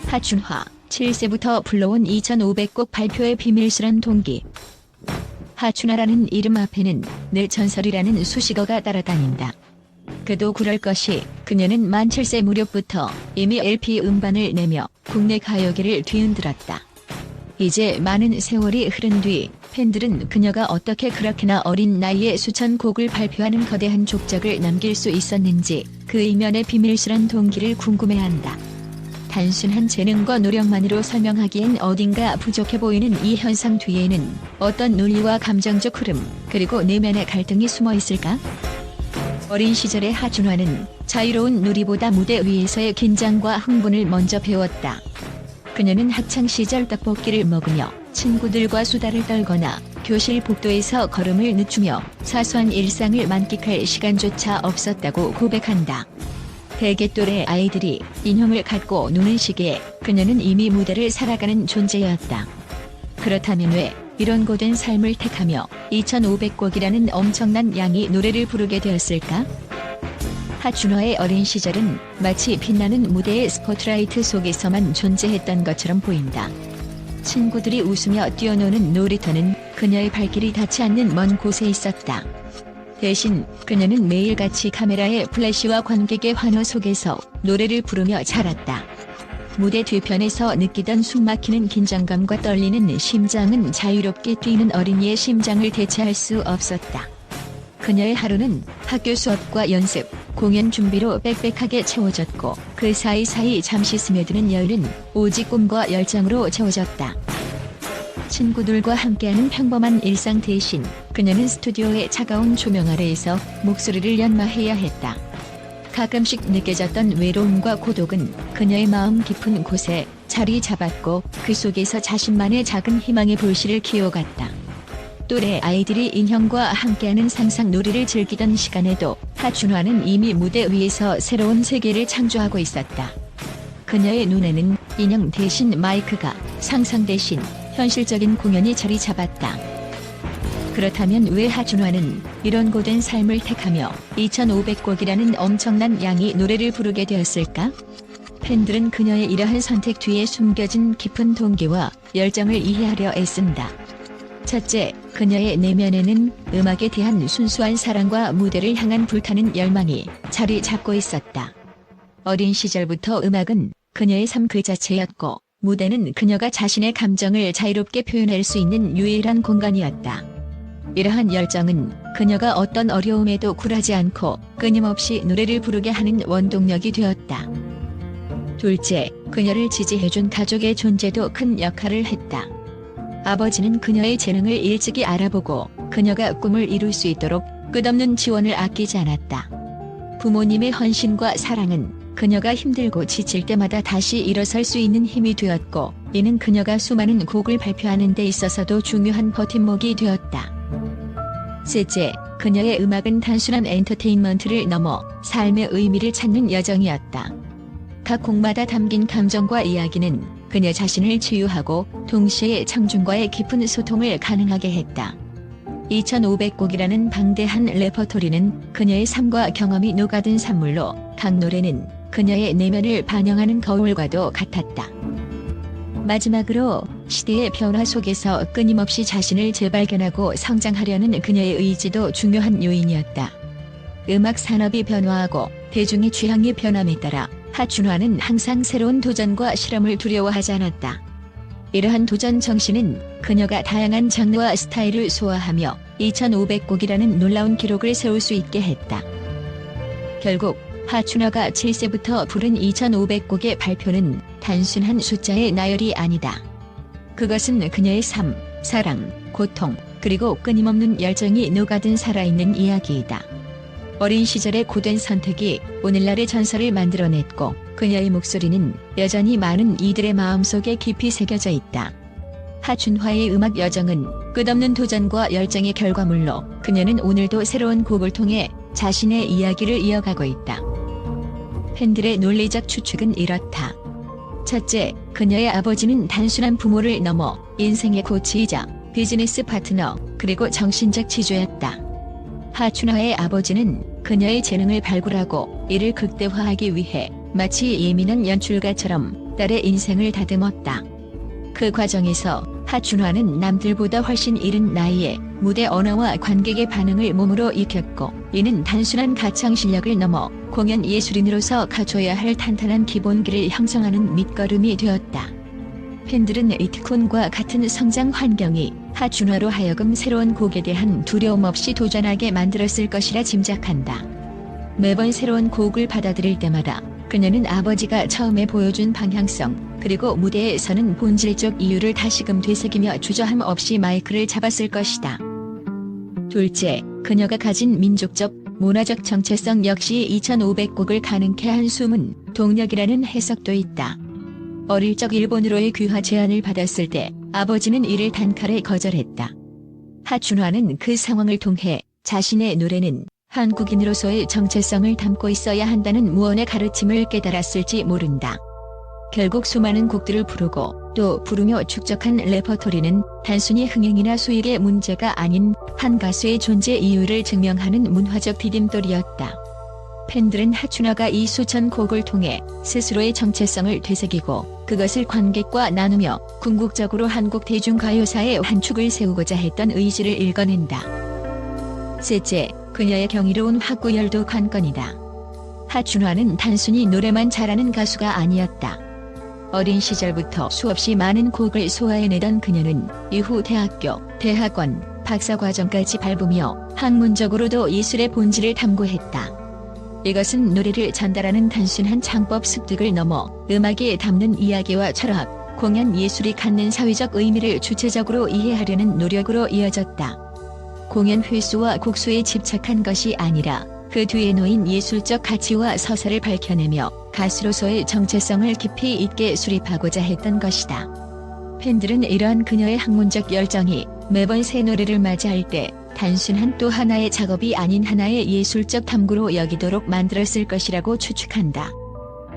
하춘화, 7세부터 불러온 2500곡 발표의 비밀스런 동기. 하춘화라는 이름 앞에는 늘 전설이라는 수식어가 따라다닌다. 그도 그럴 것이 그녀는 만 7세 무렵부터 이미 LP 음반을 내며 국내 가요계를 뒤흔들었다. 이제 많은 세월이 흐른 뒤 팬들은 그녀가 어떻게 그렇게나 어린 나이에 수천 곡을 발표하는 거대한 족적을 남길 수 있었는지 그 이면의 비밀스런 동기를 궁금해한다. 단순한 재능과 노력만으로 설명하기엔 어딘가 부족해 보이는 이 현상 뒤에는 어떤 논리와 감정적 흐름, 그리고 내면의 갈등이 숨어 있을까? 어린 시절의 하춘화는 자유로운 놀이보다 무대 위에서의 긴장과 흥분을 먼저 배웠다. 그녀는 학창시절 떡볶이를 먹으며 친구들과 수다를 떨거나 교실 복도에서 걸음을 늦추며 사소한 일상을 만끽할 시간조차 없었다고 고백한다. 대개 또래 아이들이 인형을 갖고 노는 시기에 그녀는 이미 무대를 살아가는 존재였다. 그렇다면 왜 이런 고된 삶을 택하며 2500곡이라는 엄청난 양의 노래를 부르게 되었을까? 하춘화의 어린 시절은 마치 빛나는 무대의 스포트라이트 속에서만 존재했던 것처럼 보인다. 친구들이 웃으며 뛰어노는 놀이터는 그녀의 발길이 닿지 않는 먼 곳에 있었다. 대신 그녀는 매일같이 카메라의 플래시와 관객의 환호 속에서 노래를 부르며 자랐다. 무대 뒤편에서 느끼던 숨막히는 긴장감과 떨리는 심장은 자유롭게 뛰는 어린이의 심장을 대체할 수 없었다. 그녀의 하루는 학교 수업과 연습, 공연 준비로 빽빽하게 채워졌고 그 사이사이 잠시 스며드는 여유는 오직 꿈과 열정으로 채워졌다. 친구들과 함께하는 평범한 일상 대신 그녀는 스튜디오의 차가운 조명 아래에서 목소리를 연마해야 했다. 가끔씩 느껴졌던 외로움과 고독은 그녀의 마음 깊은 곳에 자리 잡았고 그 속에서 자신만의 작은 희망의 불씨를 키워갔다. 또래 아이들이 인형과 함께하는 상상 놀이를 즐기던 시간에도 하춘화는 이미 무대 위에서 새로운 세계를 창조하고 있었다. 그녀의 눈에는 인형 대신 마이크가, 상상 대신 현실적인 공연이 자리 잡았다. 그렇다면 왜 하춘화는 이런 고된 삶을 택하며 2500곡이라는 엄청난 양의 노래를 부르게 되었을까? 팬들은 그녀의 이러한 선택 뒤에 숨겨진 깊은 동기와 열정을 이해하려 애쓴다. 첫째, 그녀의 내면에는 음악에 대한 순수한 사랑과 무대를 향한 불타는 열망이 자리 잡고 있었다. 어린 시절부터 음악은 그녀의 삶 그 자체였고 무대는 그녀가 자신의 감정을 자유롭게 표현할 수 있는 유일한 공간이었다. 이러한 열정은 그녀가 어떤 어려움에도 굴하지 않고 끊임없이 노래를 부르게 하는 원동력이 되었다. 둘째, 그녀를 지지해준 가족의 존재도 큰 역할을 했다. 아버지는 그녀의 재능을 일찍이 알아보고 그녀가 꿈을 이룰 수 있도록 끝없는 지원을 아끼지 않았다. 부모님의 헌신과 사랑은 그녀가 힘들고 지칠 때마다 다시 일어설 수 있는 힘이 되었고 이는 그녀가 수많은 곡을 발표하는 데 있어서도 중요한 버팀목이 되었다. 셋째, 그녀의 음악은 단순한 엔터테인먼트를 넘어 삶의 의미를 찾는 여정이었다. 각 곡마다 담긴 감정과 이야기는 그녀 자신을 치유하고 동시에 청중과의 깊은 소통을 가능하게 했다. 2500곡이라는 방대한 레퍼토리는 그녀의 삶과 경험이 녹아든 산물로 각 노래는 그녀의 내면을 반영하는 거울과도 같았다. 마지막으로 시대의 변화 속에서 끊임없이 자신을 재발견하고 성장하려는 그녀의 의지도 중요한 요인이었다. 음악 산업이 변화하고 대중의 취향이 변함에 따라 하춘화는 항상 새로운 도전과 실험을 두려워하지 않았다. 이러한 도전 정신은 그녀가 다양한 장르와 스타일을 소화하며 2500곡이라는 놀라운 기록을 세울 수 있게 했다. 결국 하춘화가 7세부터 부른 2500곡의 발표는 단순한 숫자의 나열이 아니다. 그것은 그녀의 삶, 사랑, 고통, 그리고 끊임없는 열정이 녹아든 살아있는 이야기이다. 어린 시절의 고된 선택이 오늘날의 전설을 만들어냈고 그녀의 목소리는 여전히 많은 이들의 마음속에 깊이 새겨져 있다. 하춘화의 음악 여정은 끝없는 도전과 열정의 결과물로 그녀는 오늘도 새로운 곡을 통해 자신의 이야기를 이어가고 있다. 팬들의 논리적 추측은 이렇다. 첫째, 그녀의 아버지는 단순한 부모를 넘어 인생의 코치이자 비즈니스 파트너 그리고 정신적 지주였다. 하춘화의 아버지는 그녀의 재능을 발굴하고 이를 극대화하기 위해 마치 예민한 연출가처럼 딸의 인생을 다듬었다. 그 과정에서 하춘화는 남들보다 훨씬 이른 나이에 무대 언어와 관객의 반응을 몸으로 익혔고, 이는 단순한 가창 실력을 넘어 공연 예술인으로서 갖춰야 할 탄탄한 기본기를 형성하는 밑거름이 되었다. 팬들은 이트콘과 같은 성장 환경이 하춘화로 하여금 새로운 곡에 대한 두려움 없이 도전하게 만들었을 것이라 짐작한다. 매번 새로운 곡을 받아들일 때마다 그녀는 아버지가 처음에 보여준 방향성, 그리고 무대에 서는 본질적 이유를 다시금 되새기며 주저함 없이 마이크를 잡았을 것이다. 둘째, 그녀가 가진 민족적, 문화적 정체성 역시 2500곡을 가능케 한 숨은 동력이라는 해석도 있다. 어릴 적 일본으로의 귀화 제안을 받았을 때 아버지는 이를 단칼에 거절했다. 하춘화는 그 상황을 통해 자신의 노래는 한국인으로서의 정체성을 담고 있어야 한다는 무언의 가르침을 깨달았을지 모른다. 결국 수많은 곡들을 부르고 또 부르며 축적한 레퍼토리는 단순히 흥행이나 수익의 문제가 아닌 한 가수의 존재 이유를 증명하는 문화적 디딤돌이었다. 팬들은 하춘화가 이 수천 곡을 통해 스스로의 정체성을 되새기고 그것을 관객과 나누며 궁극적으로 한국 대중가요사의 한 축을 세우고자 했던 의지를 읽어낸다. 셋째, 그녀의 경이로운 학구열도 관건이다. 하춘화는 단순히 노래만 잘하는 가수가 아니었다. 어린 시절부터 수없이 많은 곡을 소화해내던 그녀는 이후 대학교, 대학원, 박사과정까지 밟으며 학문적으로도 예술의 본질을 탐구했다. 이것은 노래를 전달하는 단순한 창법 습득을 넘어 음악에 담는 이야기와 철학, 공연 예술이 갖는 사회적 의미를 주체적으로 이해하려는 노력으로 이어졌다. 공연 횟수와 곡수에 집착한 것이 아니라 그 뒤에 놓인 예술적 가치와 서사를 밝혀내며 가수로서의 정체성을 깊이 있게 수립하고자 했던 것이다. 팬들은 이러한 그녀의 학문적 열정이 매번 새 노래를 맞이할 때 단순한 또 하나의 작업이 아닌 하나의 예술적 탐구로 여기도록 만들었을 것이라고 추측한다.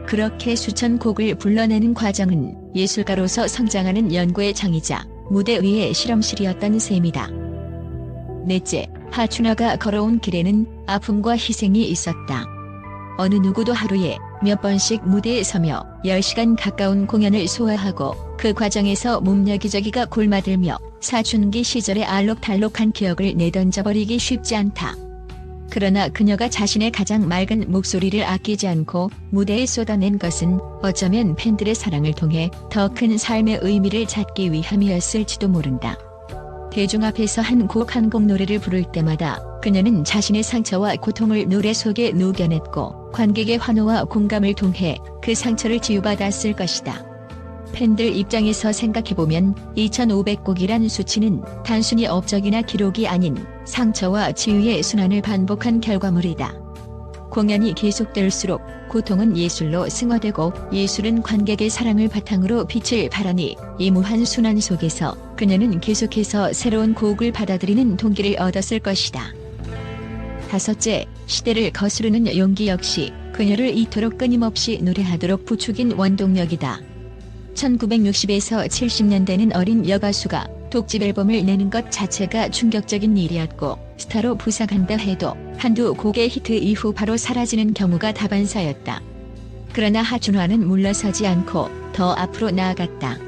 그렇게 수천 곡을 불러내는 과정은 예술가로서 성장하는 연구의 장이자 무대 위의 실험실이었던 셈이다. 넷째, 하춘화가 걸어온 길에는 아픔과 희생이 있었다. 어느 누구도 하루에 몇 번씩 무대에 서며 10시간 가까운 공연을 소화하고 그 과정에서 몸 여기저기가 골마들며 사춘기 시절의 알록달록한 기억을 내던져버리기 쉽지 않다. 그러나 그녀가 자신의 가장 맑은 목소리를 아끼지 않고 무대에 쏟아낸 것은 어쩌면 팬들의 사랑을 통해 더 큰 삶의 의미를 찾기 위함이었을지도 모른다. 대중 앞에서 한 곡 한 곡 노래를 부를 때마다 그녀는 자신의 상처와 고통을 노래 속에 녹여냈고 관객의 환호와 공감을 통해 그 상처를 치유받았을 것이다. 팬들 입장에서 생각해보면 2500곡이란 수치는 단순히 업적이나 기록이 아닌 상처와 치유의 순환을 반복한 결과물이다. 공연이 계속될수록 고통은 예술로 승화되고 예술은 관객의 사랑을 바탕으로 빛을 발하니 이 무한 순환 속에서 그녀는 계속해서 새로운 곡을 받아들이는 동기를 얻었을 것이다. 다섯째, 시대를 거스르는 용기 역시 그녀를 이토록 끊임없이 노래하도록 부추긴 원동력이다. 1960에서 70년대는 어린 여가수가 독집 앨범을 내는 것 자체가 충격적인 일이었고 스타로 부상한다 해도 한두 곡의 히트 이후 바로 사라지는 경우가 다반사였다. 그러나 하춘화는 물러서지 않고 더 앞으로 나아갔다.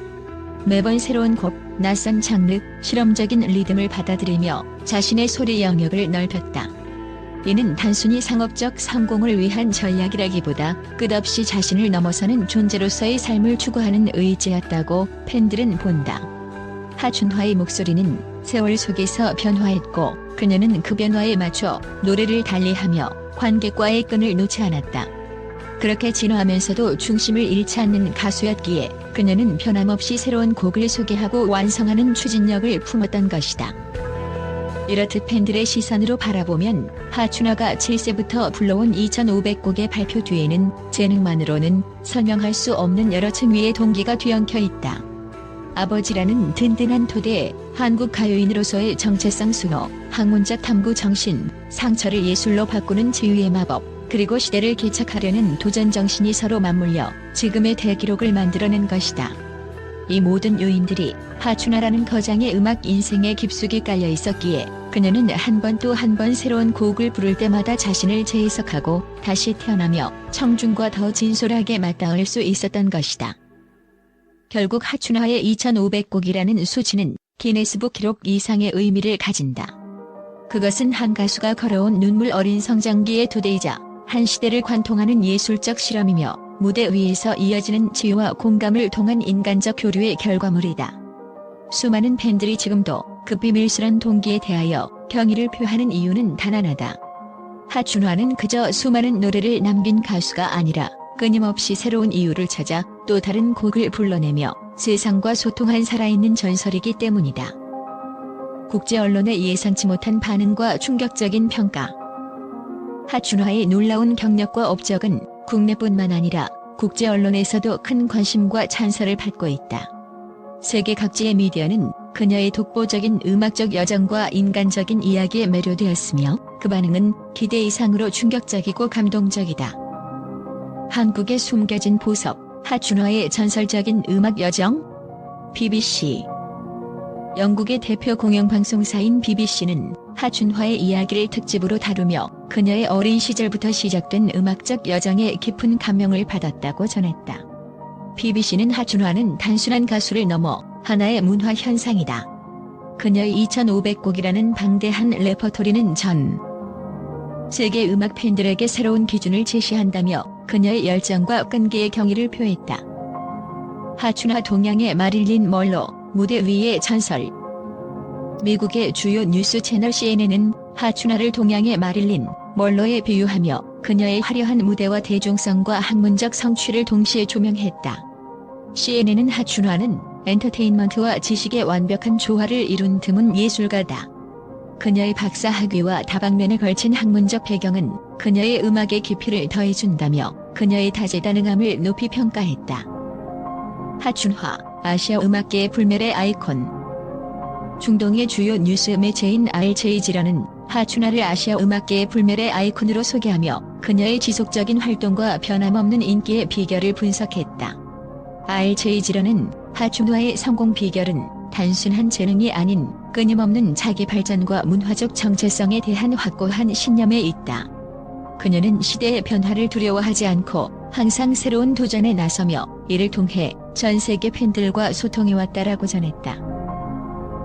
매번 새로운 곡, 낯선 장르, 실험적인 리듬을 받아들이며 자신의 소리 영역을 넓혔다. 이는 단순히 상업적 성공을 위한 전략이라기보다 끝없이 자신을 넘어서는 존재로서의 삶을 추구하는 의지였다고 팬들은 본다. 하춘화의 목소리는 세월 속에서 변화했고 그녀는 그 변화에 맞춰 노래를 달리하며 관객과의 끈을 놓지 않았다. 그렇게 진화하면서도 중심을 잃지 않는 가수였기에 그녀는 변함없이 새로운 곡을 소개하고 완성하는 추진력을 품었던 것이다. 이렇듯 팬들의 시선으로 바라보면 하춘화가 7세부터 불러온 2500곡의 발표 뒤에는 재능만으로는 설명할 수 없는 여러 층위의 동기가 뒤엉켜 있다. 아버지라는 든든한 토대에 한국 가요인으로서의 정체성 수호, 학문적 탐구 정신, 상처를 예술로 바꾸는 치유의 마법, 그리고 시대를 개척하려는 도전 정신이 서로 맞물려 지금의 대기록을 만들어낸 것이다. 이 모든 요인들이 하춘화라는 거장의 음악 인생에 깊숙이 깔려 있었기에 그녀는 한 번 또 한 번 새로운 곡을 부를 때마다 자신을 재해석하고 다시 태어나며 청중과 더 진솔하게 맞닿을 수 있었던 것이다. 결국 하춘화의 2,500곡이라는 수치는 기네스북 기록 이상의 의미를 가진다. 그것은 한 가수가 걸어온 눈물 어린 성장기의 토대이자 한 시대를 관통하는 예술적 실험이며 무대 위에서 이어지는 지혜와 공감을 통한 인간적 교류의 결과물이다. 수많은 팬들이 지금도 그 비밀스런 동기에 대하여 경의를 표하는 이유는 단 하나다. 하춘화는 그저 수많은 노래를 남긴 가수가 아니라 끊임없이 새로운 이유를 찾아 또 다른 곡을 불러내며 세상과 소통한 살아있는 전설이기 때문이다. 국제 언론의 예상치 못한 반응과 충격적인 평가. 하춘화의 놀라운 경력과 업적은 국내뿐만 아니라 국제 언론에서도 큰 관심과 찬사를 받고 있다. 세계 각지의 미디어는 그녀의 독보적인 음악적 여정과 인간적인 이야기에 매료되었으며 그 반응은 기대 이상으로 충격적이고 감동적이다. 한국의 숨겨진 보석, 하춘화의 전설적인 음악 여정? BBC. 영국의 대표 공영방송사인 BBC는 하춘화의 이야기를 특집으로 다루며 그녀의 어린 시절부터 시작된 음악적 여정에 깊은 감명을 받았다고 전했다. BBC는 하춘화는 단순한 가수를 넘어 하나의 문화 현상이다. 그녀의 2,500곡이라는 방대한 레퍼토리는 전 세계 음악 팬들에게 새로운 기준을 제시한다며 그녀의 열정과 끈기의 경의를 표했다. 하춘화 동양의 마릴린 먼로, 무대 위의 전설. 미국의 주요 뉴스 채널 CNN은 하춘화를 동양의 마릴린 먼로에 비유하며 그녀의 화려한 무대와 대중성과 학문적 성취를 동시에 조명했다. CNN은 하춘화는 엔터테인먼트와 지식의 완벽한 조화를 이룬 드문 예술가다. 그녀의 박사 학위와 다방면에 걸친 학문적 배경은 그녀의 음악의 깊이를 더해준다며 그녀의 다재다능함을 높이 평가했다. 하춘화, 아시아 음악계의 불멸의 아이콘. 중동의 주요 뉴스 매체인 알제이지라는 하춘화를 아시아 음악계의 불멸의 아이콘으로 소개하며 그녀의 지속적인 활동과 변함없는 인기의 비결을 분석했다. 알제이지라는 하춘화의 성공 비결은 단순한 재능이 아닌 끊임없는 자기 발전과 문화적 정체성에 대한 확고한 신념에 있다. 그녀는 시대의 변화를 두려워하지 않고 항상 새로운 도전에 나서며 이를 통해 전 세계 팬들과 소통해왔다라고 전했다.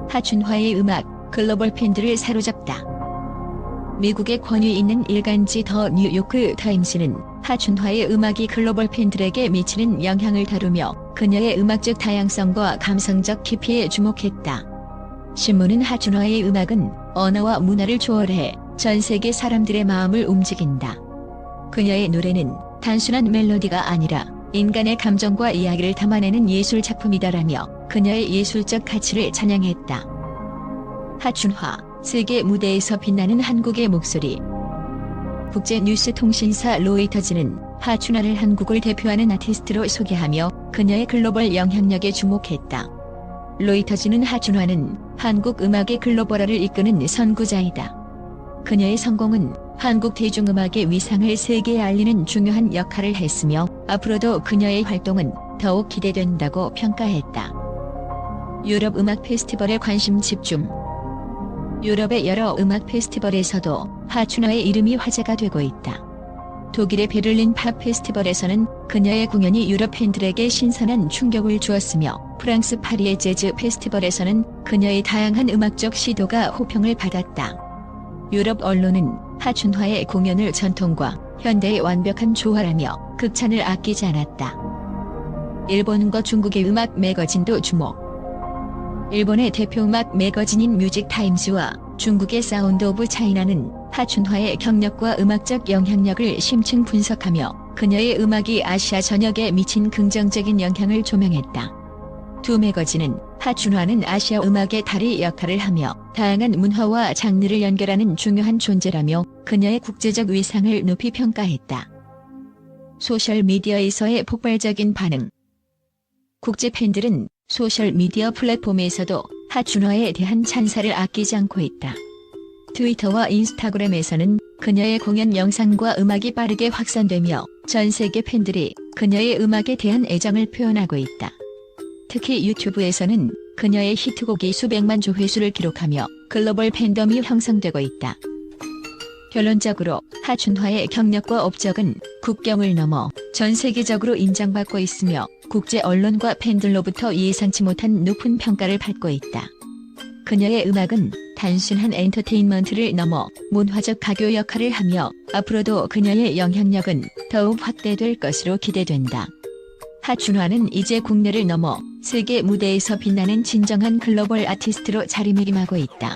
하춘화의 음악, 글로벌 팬들을 사로잡다. 미국의 권위 있는 일간지 더 뉴요크 타임스는 하춘화의 음악이 글로벌 팬들에게 미치는 영향을 다루며 그녀의 음악적 다양성과 감성적 깊이에 주목했다. 신문은 하춘화의 음악은 언어와 문화를 초월해 전 세계 사람들의 마음을 움직인다. 그녀의 노래는 단순한 멜로디가 아니라 인간의 감정과 이야기를 담아내는 예술 작품이다라며 그녀의 예술적 가치를 찬양했다. 하춘화, 세계 무대에서 빛나는 한국의 목소리. 국제 뉴스 통신사 로이터즈는 하춘화를 한국을 대표하는 아티스트로 소개하며 그녀의 글로벌 영향력에 주목했다. 로이터즈는 하춘화는 한국 음악의 글로벌화를 이끄는 선구자이다. 그녀의 성공은 한국 대중음악의 위상을 세계에 알리는 중요한 역할을 했으며 앞으로도 그녀의 활동은 더욱 기대된다고 평가했다. 유럽 음악 페스티벌에 관심 집중. 유럽의 여러 음악 페스티벌에서도 하춘화의 이름이 화제가 되고 있다. 독일의 베를린 팝 페스티벌에서는 그녀의 공연이 유럽 팬들에게 신선한 충격을 주었으며 프랑스 파리의 재즈 페스티벌에서는 그녀의 다양한 음악적 시도가 호평을 받았다. 유럽 언론은 하춘화의 공연을 전통과 현대의 완벽한 조화라며 극찬을 아끼지 않았다. 일본과 중국의 음악 매거진도 주목. 일본의 대표 음악 매거진인 뮤직타임스와 중국의 사운드 오브 차이나는 하춘화의 경력과 음악적 영향력을 심층 분석하며 그녀의 음악이 아시아 전역에 미친 긍정적인 영향을 조명했다. 두 매거진은 하춘화는 아시아 음악의 다리 역할을 하며 다양한 문화와 장르를 연결하는 중요한 존재라며 그녀의 국제적 위상을 높이 평가했다. 소셜미디어에서의 폭발적인 반응. 국제 팬들은 소셜미디어 플랫폼에서도 하춘화에 대한 찬사를 아끼지 않고 있다. 트위터와 인스타그램에서는 그녀의 공연 영상과 음악이 빠르게 확산되며 전 세계 팬들이 그녀의 음악에 대한 애정을 표현하고 있다. 특히 유튜브에서는 그녀의 히트곡이 수백만 조회수를 기록하며 글로벌 팬덤이 형성되고 있다. 결론적으로 하춘화의 경력과 업적은 국경을 넘어 전 세계적으로 인정받고 있으며 국제 언론과 팬들로부터 예상치 못한 높은 평가를 받고 있다. 그녀의 음악은 단순한 엔터테인먼트를 넘어 문화적 가교 역할을 하며 앞으로도 그녀의 영향력은 더욱 확대될 것으로 기대된다. 하춘화는 이제 국내를 넘어 세계 무대에서 빛나는 진정한 글로벌 아티스트로 자리매김하고 있다.